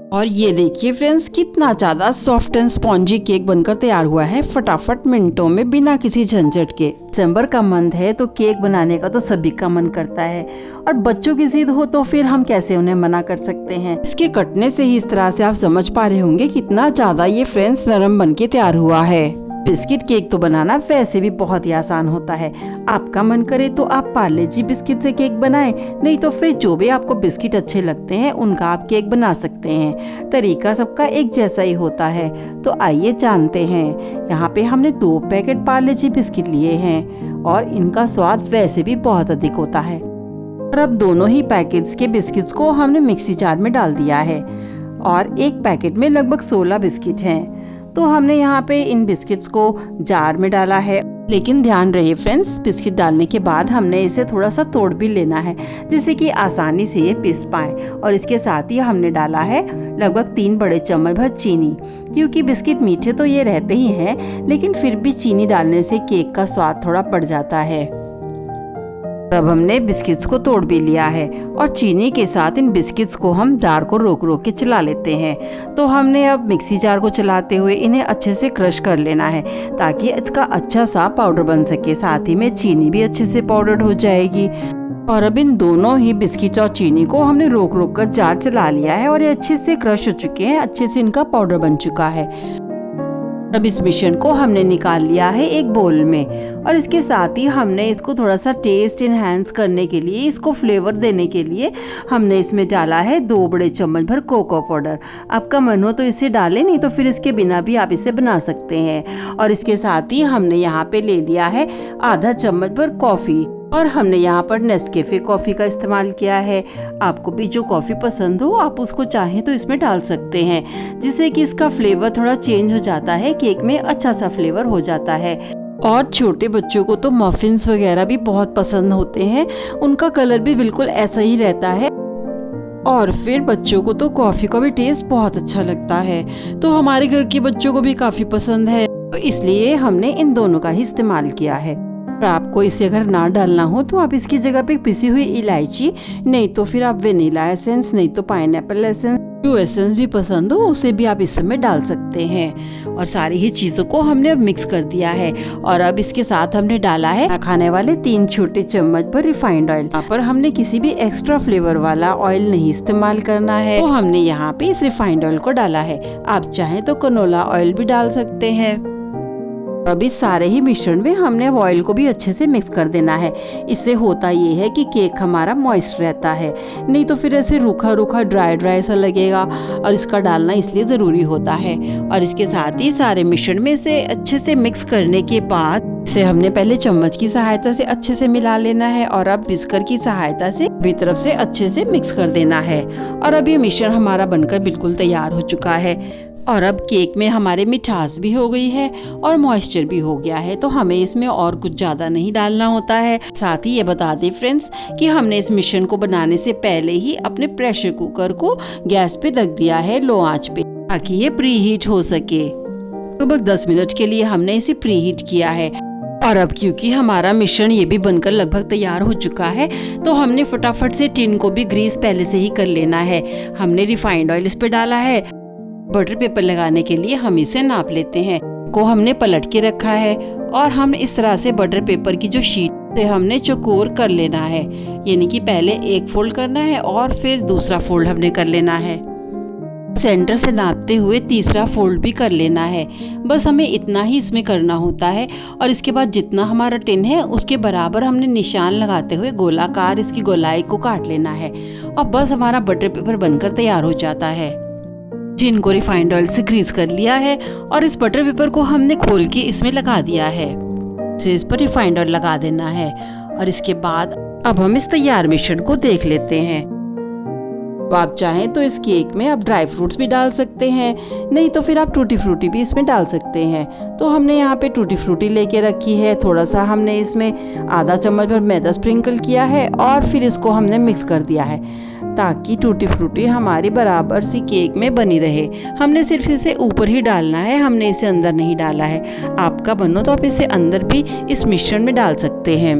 और ये देखिए फ्रेंड्स, कितना ज़्यादा सॉफ्ट एंड स्पॉन्जी केक बनकर तैयार हुआ है फटाफट मिनटों में, बिना किसी झंझट के। दिसंबर का मंथ है तो केक बनाने का तो सभी का मन करता है, और बच्चों की जिद हो तो फिर हम कैसे उन्हें मना कर सकते हैं। इसके कटने से ही इस तरह से आप समझ पा रहे होंगे कितना ज़्यादा ये फ्रेंड्स नरम बन के तैयार हुआ है। बिस्किट केक तो बनाना वैसे भी बहुत ही आसान होता है। आपका मन करे तो आप पार्ले जी बिस्किट से केक बनाएं, नहीं तो फिर जो भी आपको बिस्किट अच्छे लगते हैं उनका आप केक बना सकते हैं। तरीका सबका एक जैसा ही होता है, तो आइए जानते हैं। यहाँ पे हमने 2 पैकेट पार्ले जी बिस्किट लिए हैं और इनका स्वाद वैसे भी बहुत अधिक होता है। और अब दोनों ही पैकेट्स के बिस्किट्स को हमने मिक्सी जार में डाल दिया है, और एक पैकेट में लगभग 16 बिस्किट हैं। तो हमने यहाँ पे इन बिस्किट्स को जार में डाला है, लेकिन ध्यान रहे फ्रेंड्स, बिस्किट डालने के बाद हमने इसे थोड़ा सा तोड़ भी लेना है, जिससे कि आसानी से ये पिस पाए। और इसके साथ ही हमने डाला है लगभग 3 बड़े चम्मच भर चीनी, क्योंकि बिस्किट मीठे तो ये रहते ही हैं, लेकिन फिर भी चीनी डालने से केक का स्वाद थोड़ा बढ़ जाता है। अब हमने बिस्किट्स को तोड़ भी लिया है, और चीनी के साथ इन बिस्किट्स को हम जार को रोक रोक के चला लेते हैं। तो हमने अब मिक्सी जार को चलाते हुए इन्हें अच्छे से क्रश कर लेना है, ताकि इसका अच्छा सा पाउडर बन सके। साथ ही में चीनी भी अच्छे से पाउडर हो जाएगी। और अब इन दोनों ही बिस्किट और चीनी को हमने रोक रोक कर जार चला लिया है, और ये अच्छे से क्रश हो चुके हैं, अच्छे से इनका पाउडर बन चुका है। अब इस मिश्रण को हमने निकाल लिया है एक बोल में, और इसके साथ ही हमने इसको थोड़ा सा टेस्ट इनहैंस करने के लिए, इसको फ्लेवर देने के लिए हमने इसमें डाला है 2 बड़े चम्मच भर कोको पाउडर। आपका मन हो तो इसे डालें, नहीं तो फिर इसके बिना भी आप इसे बना सकते हैं। और इसके साथ ही हमने यहाँ पे ले लिया है आधा चम्मच भर कॉफ़ी, और हमने यहाँ पर नेस्कैफे कॉफ़ी का इस्तेमाल किया है। आपको भी जो कॉफ़ी पसंद हो आप उसको चाहें तो इसमें डाल सकते हैं, जिससे कि इसका फ्लेवर थोड़ा चेंज हो जाता है, केक में अच्छा सा फ्लेवर हो जाता है। और छोटे बच्चों को तो मफिन्स वगैरह भी बहुत पसंद होते हैं, उनका कलर भी बिल्कुल ऐसा ही रहता है, और फिर बच्चों को तो कॉफ़ी का भी टेस्ट बहुत अच्छा लगता है। तो हमारे घर के बच्चों को भी काफ़ी पसंद है, तो इसलिए हमने इन दोनों का ही इस्तेमाल किया है। और आपको इसे अगर ना डालना हो तो आप इसकी जगह पे पिसी हुई इलायची, नहीं तो फिर आप वेनिला एसेंस, नहीं तो पाइनएप्पल एसेंस, जो एसेंस भी पसंद हो उसे भी आप इसमें डाल सकते हैं। और सारी ही चीज़ों को हमने अब मिक्स कर दिया है, और अब इसके साथ हमने डाला है खाने वाले 3 छोटे चम्मच भर रिफाइंड ऑयल। यहाँ पर हमने किसी भी एक्स्ट्रा फ्लेवर वाला ऑयल नहीं इस्तेमाल करना है, तो हमने यहाँ पे इस रिफाइंड ऑयल को डाला है। आप चाहें तो कनोला ऑयल भी डाल सकते हैं। अब इस सारे ही मिश्रण में हमने ऑयल को भी अच्छे से मिक्स कर देना है। इससे होता ये है कि केक हमारा मॉइस्ट रहता है, नहीं तो फिर ऐसे रूखा रूखा ड्राई सा लगेगा, और इसका डालना इसलिए ज़रूरी होता है। और इसके साथ ही सारे मिश्रण में से अच्छे से मिक्स करने के बाद इसे हमने पहले चम्मच की सहायता से अच्छे से मिला लेना है, और अब विस्कर की सहायता से भी तरफ से अच्छे से मिक्स कर देना है। और अब ये मिश्रण हमारा बनकर बिल्कुल तैयार हो चुका है, और अब केक में हमारे मिठास भी हो गई है और मॉइस्चर भी हो गया है, तो हमें इसमें और कुछ ज़्यादा नहीं डालना होता है। साथ ही ये बता दें फ्रेंड्स कि हमने इस मिश्रण को बनाने से पहले ही अपने प्रेशर कुकर को गैस पे रख दिया है लो आंच पे, ताकि ये प्री हीट हो सके। लगभग 10 मिनट के लिए हमने इसे प्री हीट किया है। और अब क्योंकि हमारा मिश्रण ये भी बनकर लगभग तैयार हो चुका है, तो हमने फटाफट से टिन को भी ग्रीस पहले से ही कर लेना है। हमने रिफाइंड ऑयल इस पे डाला है। बटर पेपर लगाने के लिए हम इसे नाप लेते हैं, को हमने पलट के रखा है, और हम इस तरह से बटर पेपर की जो शीट से हमने चौकोर कर लेना है, यानी कि पहले एक फोल्ड करना है और फिर दूसरा फोल्ड हमने कर लेना है। सेंटर से नापते हुए तीसरा फोल्ड भी कर लेना है। बस हमें इतना ही इसमें करना होता है, और इसके बाद जितना हमारा टिन है उसके बराबर हमने निशान लगाते हुए गोलाकार इसकी गोलाई को काट लेना है, और बस हमारा बटर पेपर बनकर तैयार हो जाता है। टिन को रिफाइंड ऑयल से ग्रीस कर लिया है, और इस बटर पेपर को हमने खोल के इसमें लगा दिया है। इस पर रिफाइंड ऑयल लगा देना है, और इसके बाद अब हम इस तैयार मिश्रण को देख लेते हैं। आप चाहें तो इस केक में आप ड्राई फ्रूट्स भी डाल सकते हैं, नहीं तो फिर आप टूटी फ्रूटी भी इसमें डाल सकते हैं। तो हमने यहाँ पे टूटी फ्रूटी लेके रखी है, थोड़ा सा हमने इसमें आधा चम्मच भर मैदा स्प्रिंकल किया है, और फिर इसको हमने मिक्स कर दिया है, ताकि टूटी फ्रूटी हमारी बराबर सी केक में बनी रहे। हमने सिर्फ इसे ऊपर ही डालना है, हमने इसे अंदर नहीं डाला है। आपका बनो तो आप इसे अंदर भी इस मिश्रण में डाल सकते हैं।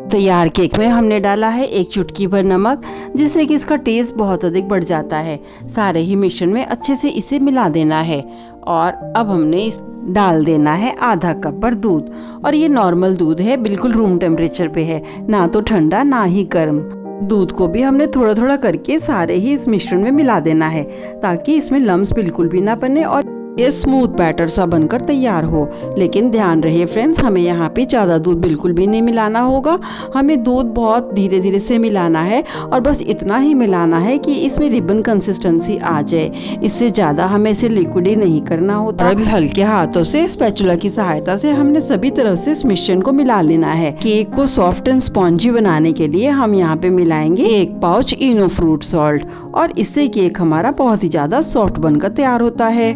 तैयार केक में हमने डाला है 1 चुटकी भर नमक, जिससे कि इसका टेस्ट बहुत अधिक बढ़ जाता है। सारे ही मिश्रण में अच्छे से इसे मिला देना है और अब हमने डाल देना है आधा कप भर दूध। और ये नॉर्मल दूध है, बिल्कुल रूम टेम्परेचर पे है, ना तो ठंडा ना ही गर्म। दूध को भी हमने थोड़ा थोड़ा करके सारे ही इस मिश्रण में मिला देना है, ताकि इसमें लम्स बिल्कुल भी ना बने और ये स्मूथ बैटर सा बनकर तैयार हो। लेकिन ध्यान रहे फ्रेंड्स, हमें यहाँ पे ज़्यादा दूध बिल्कुल भी नहीं मिलाना होगा। हमें दूध बहुत धीरे धीरे से मिलाना है और बस इतना ही मिलाना है कि इसमें रिबन कंसिस्टेंसी आ जाए। इससे ज़्यादा हमें इसे लिक्विड ही नहीं करना होता। अभी हल्के हाथों से स्पैचुला की सहायता से हमने सभी तरफ से इस मिश्रण को मिला लेना है। केक को सॉफ्ट एंड स्पॉन्जी बनाने के लिए हम यहाँ पे मिलाएंगे 1 पाउच इनो फ्रूट सॉल्ट और इससे केक हमारा बहुत ही ज़्यादा सॉफ्ट बनकर तैयार होता है।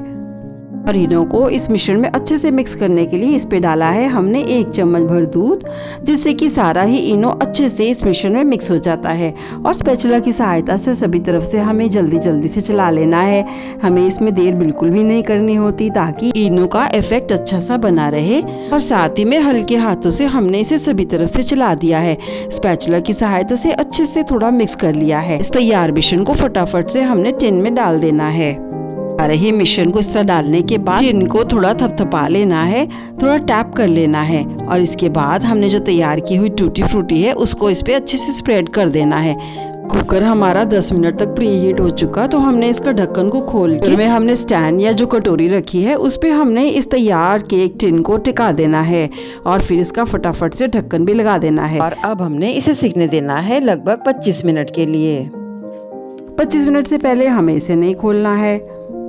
और इनो को इस मिश्रण में अच्छे से मिक्स करने के लिए इस पे डाला है हमने 1 चम्मच भर दूध, जिससे कि सारा ही इनो अच्छे से इस मिश्रण में मिक्स हो जाता है। और स्पैचुला की सहायता से सभी तरफ से हमें जल्दी जल्दी से चला लेना है। हमें इसमें देर बिल्कुल भी नहीं करनी होती, ताकि इनो का इफेक्ट अच्छा सा बना रहे। और साथ ही में हल्के हाथों से हमने इसे सभी तरफ से चला दिया है। स्पैचुला की सहायता से अच्छे से थोड़ा मिक्स कर लिया है। इस तैयार मिश्रण को फटाफट से हमने टिन में डाल देना है। सारे ही मिश्रण को इस तरह डालने के बाद इनको थोड़ा थपथपा लेना है, थोड़ा टैप कर लेना है और इसके बाद हमने जो तैयार की हुई टूटी फ्रूटी है उसको इस पे अच्छे से स्प्रेड कर देना है। कुकर हमारा 10 मिनट तक प्री हीट हो चुका, तो हमने इसका ढक्कन को खोल के में हमने स्टैंड या जो कटोरी रखी है उस पे हमने इस तैयार केक टिन को टिका देना है और फिर इसका फटाफट से ढक्कन भी लगा देना है। और अब हमने इसे सिकने देना है लगभग 25 मिनट के लिए। 25 मिनट से पहले हमें इसे नहीं खोलना है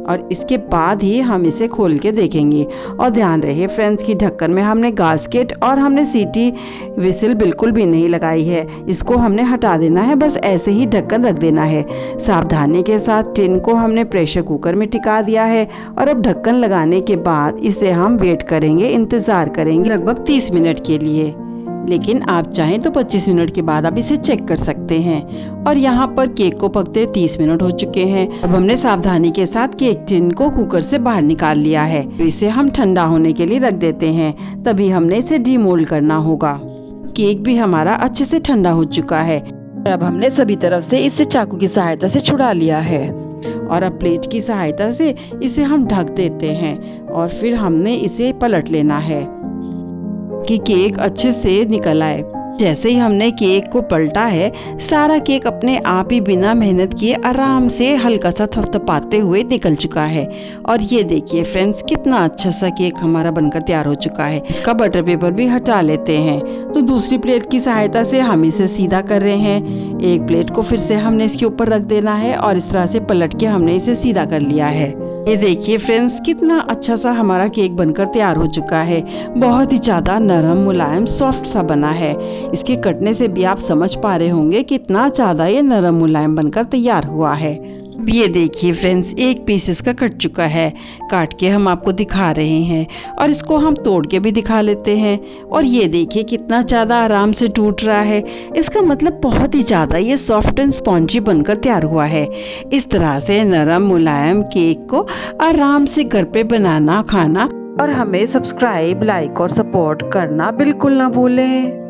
और इसके बाद ही हम इसे खोल के देखेंगे। और ध्यान रहे फ्रेंड्स कि ढक्कन में हमने गास्केट और हमने सीटी विसिल बिल्कुल भी नहीं लगाई है। इसको हमने हटा देना है, बस ऐसे ही ढक्कन रख देना है। सावधानी के साथ टिन को हमने प्रेशर कुकर में टिका दिया है और अब ढक्कन लगाने के बाद इसे हम वेट करेंगे, इंतज़ार करेंगे लगभग 30 मिनट के लिए। लेकिन आप चाहें तो 25 मिनट के बाद आप इसे चेक कर सकते हैं। और यहाँ पर केक को पकते 30 मिनट हो चुके हैं। अब हमने सावधानी के साथ केक टिन को कुकर से बाहर निकाल लिया है। तो इसे हम ठंडा होने के लिए रख देते हैं, तभी हमने इसे डीमोल्ड करना होगा। केक भी हमारा अच्छे से ठंडा हो चुका है। अब हमने सभी तरफ से इसे चाकू की सहायता से छुड़ा लिया है और अब प्लेट की सहायता से इसे हम ढक देते हैं और फिर हमने इसे पलट लेना है कि केक अच्छे से निकल आए। जैसे ही हमने केक को पलटा है, सारा केक अपने आप ही बिना मेहनत किए आराम से हल्का सा थपथपाते हुए निकल चुका है। और ये देखिए फ्रेंड्स, कितना अच्छा सा केक हमारा बनकर तैयार हो चुका है। इसका बटर पेपर भी हटा लेते हैं। तो दूसरी प्लेट की सहायता से हम इसे सीधा कर रहे हैं। एक प्लेट को फिर से हमने इसके ऊपर रख देना है और इस तरह से पलट के हमने इसे सीधा कर लिया है। ये देखिए फ्रेंड्स, कितना अच्छा सा हमारा केक बनकर तैयार हो चुका है। बहुत ही ज़्यादा नरम, मुलायम, सॉफ्ट सा बना है। इसके कटने से भी आप समझ पा रहे होंगे कितना ज़्यादा ये नरम मुलायम बनकर तैयार हुआ है। ये देखिए फ्रेंड्स, एक पीस इसका कट चुका है। काट के हम आपको दिखा रहे हैं और इसको हम तोड़ के भी दिखा लेते हैं। और ये देखिए कितना ज़्यादा आराम से टूट रहा है। इसका मतलब बहुत ही ज़्यादा ये सॉफ्ट एंड स्पॉन्जी बनकर तैयार हुआ है। इस तरह से नरम मुलायम केक को आराम से घर पे बनाना, खाना। और हमें सब्सक्राइब, लाइक और सपोर्ट करना बिल्कुल ना भूलें।